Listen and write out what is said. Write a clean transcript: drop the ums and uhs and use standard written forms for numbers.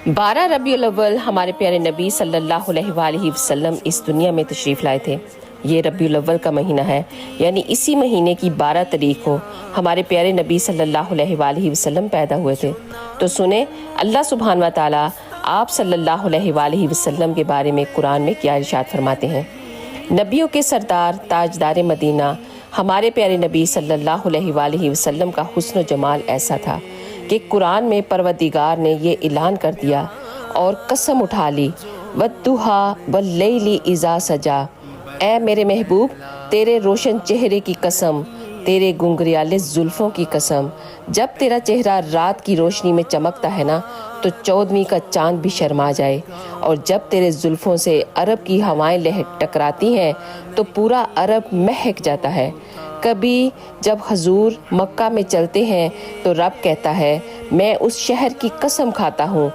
12 ربیع الاول ہمارے پیارے نبی صلی اللہ علیہ وآلہ وسلم اس دنیا میں تشریف لائے تھے۔ یہ ربیع الاول کا مہینہ ہے، یعنی اسی مہینے کی 12 تاریخ کو ہمارے پیارے نبی صلی اللہ علیہ وآلہ وسلم پیدا ہوئے تھے۔ تو سنیں اللہ سبحانہ و تعالیٰ آپ صلی اللہ علیہ وآلہ وسلم کے بارے میں قرآن میں کیا ارشاد فرماتے ہیں۔ نبیوں کے سردار تاجدار مدینہ ہمارے پیارے نبی صلی اللہ علیہ وآلہ وسلم کا حسن و جمال ایسا تھا کہ قرآن میں پروردگار نے یہ اعلان کر دیا اور قسم اٹھا لی، وَالضُّحَىٰ وَاللَّيْلِ اِذَا سَجَىٰ، اے میرے محبوب تیرے روشن چہرے کی قسم، تیرے گنگریالے زلفوں کی قسم، جب تیرا چہرہ رات کی روشنی میں چمکتا ہے نا تو 14ویں کا چاند بھی شرما جائے، اور جب تیرے زلفوں سے عرب کی ہوائیں ٹکراتی ہیں تو پورا عرب مہک جاتا ہے۔ کبھی جب حضور مکہ میں چلتے ہیں تو رب کہتا ہے، میں اس شہر کی قسم کھاتا ہوں